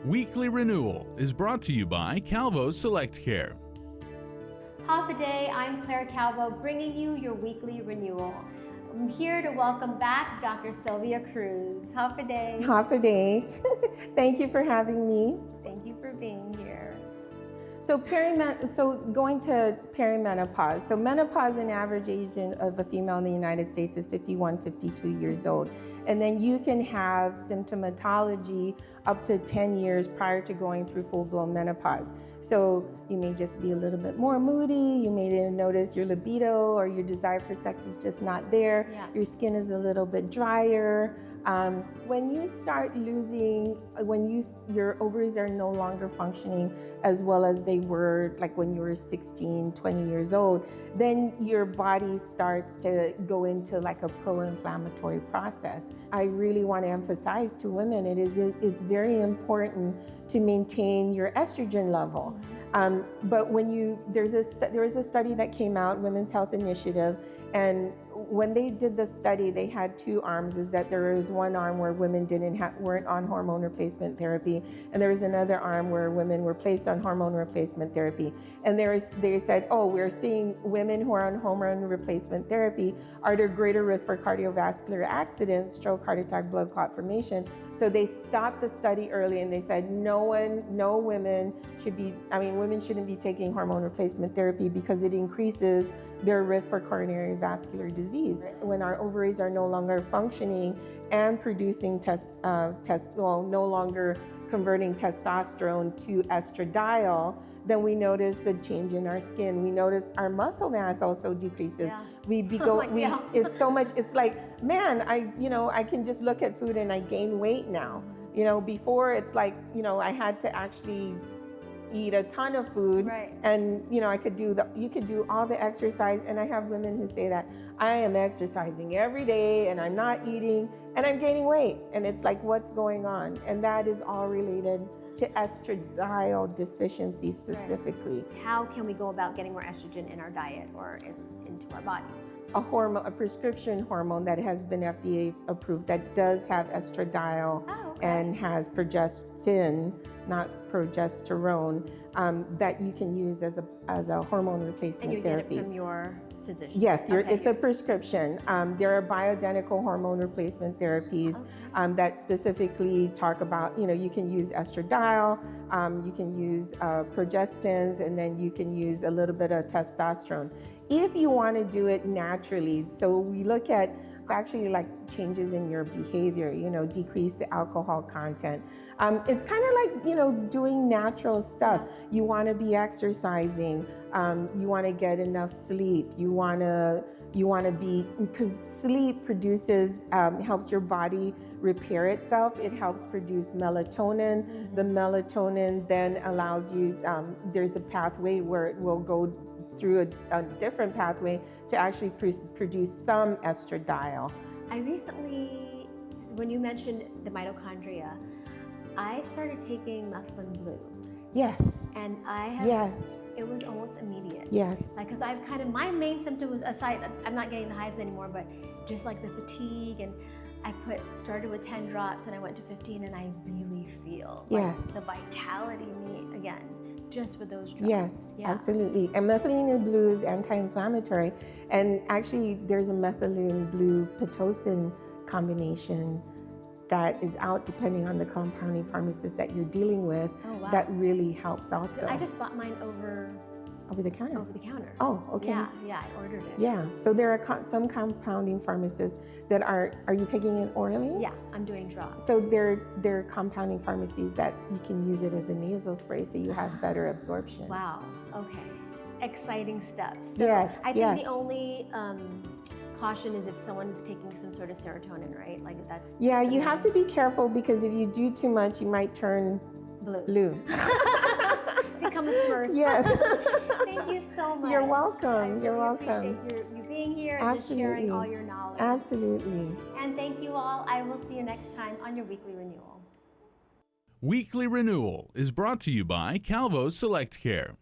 Weekly Renewal is brought to you by Calvo Select Care. Half a day, I'm Claire Calvo, bringing you your weekly renewal. I'm here to welcome back Dr. Sylvia Cruz. Half a day. Half a day. Thank you for having me. Thank you for being here. So going to perimenopause. So menopause, an average age of a female in the United States is 51, 52 years old. And then you can have symptomatology up to 10 years prior to going through full-blown menopause. So you may just be a little bit more moody, you may notice your libido or your desire for sex is just not there, your skin is a little bit drier. When you start losing, your ovaries are no longer functioning as well as they were like when you were 16, 20 years old, then your body starts to go into like a pro-inflammatory process. I really want to emphasize to women, it's very important to maintain your estrogen level. But there was a study that came out, Women's Health Initiative, and when they did the study, they had two arms. Is that there was one arm where women weren't on hormone replacement therapy, and there was another arm where women were placed on hormone replacement therapy. And they said, oh, we're seeing women who are on hormone replacement therapy are at greater risk for cardiovascular accidents, stroke, heart attack, blood clot formation. So they stopped the study early, and they said women shouldn't be taking hormone replacement therapy because it increases their risk for coronary vascular disease. When our ovaries are no longer functioning and producing no longer converting testosterone to estradiol, then we notice the change in our skin. We notice our muscle mass also decreases. Yeah. It's so much, it's like, man, I can just look at food and I gain weight now. Before it's like, I had to actually eat a ton of food, right. And you could do all the exercise, and I have women who say that I am exercising every day and I'm not eating and I'm gaining weight, and it's like, what's going on? And that is all related to estradiol deficiency specifically. Right. How can we go about getting more estrogen in our diet or into our bodies? A prescription hormone that has been FDA approved that does have estradiol and has progestin, not progesterone, that you can use as a hormone replacement therapy. And you get it from your physician? Yes, it's a prescription. There are bioidentical hormone replacement therapies that specifically talk about, you can use estradiol, you can use progestins, and then you can use a little bit of testosterone. If you want to do it naturally, so we look at, it's actually like changes in your behavior, decrease the alcohol content. It's kind of like, doing natural stuff. You want to be exercising, you want to get enough sleep, you want to be, because sleep produces, helps your body repair itself. It helps produce melatonin. Mm-hmm. The melatonin then allows you, there's a pathway where it will go through a different pathway to actually produce some estradiol. I recently, when you mentioned the mitochondria, I started taking methylene blue. Yes. And it was almost immediate. Yes. Because my main symptom was, aside, I'm not getting the hives anymore, but just like the fatigue, and I started with 10 drops and I went to 15, and I really feel like the vitality again. Just with those drugs. Yes, absolutely. And methylene blue is anti-inflammatory. And actually, there's a methylene blue Pitocin combination that is out depending on the compounding pharmacist that you're dealing with. Oh, wow. That really helps also. I just bought mine over the counter. Over the counter. Oh, okay. Yeah, I ordered it. Yeah, so there are some compounding pharmacists that are you taking it orally? Yeah, I'm doing drops. So there are compounding pharmacies that you can use it as a nasal spray so you have better absorption. Wow, okay. Exciting stuff. So yes, I think the only caution is if someone is taking some sort of serotonin, right? Like that's... Yeah, you have to be careful because if you do too much, you might turn blue. Become a Smurf. Yes. Thank you so much. You're welcome. You're welcome. Appreciate you being here and just sharing all your knowledge. Absolutely. And thank you all. I will see you next time on your Weekly Renewal. Weekly Renewal is brought to you by Calvo Select Care.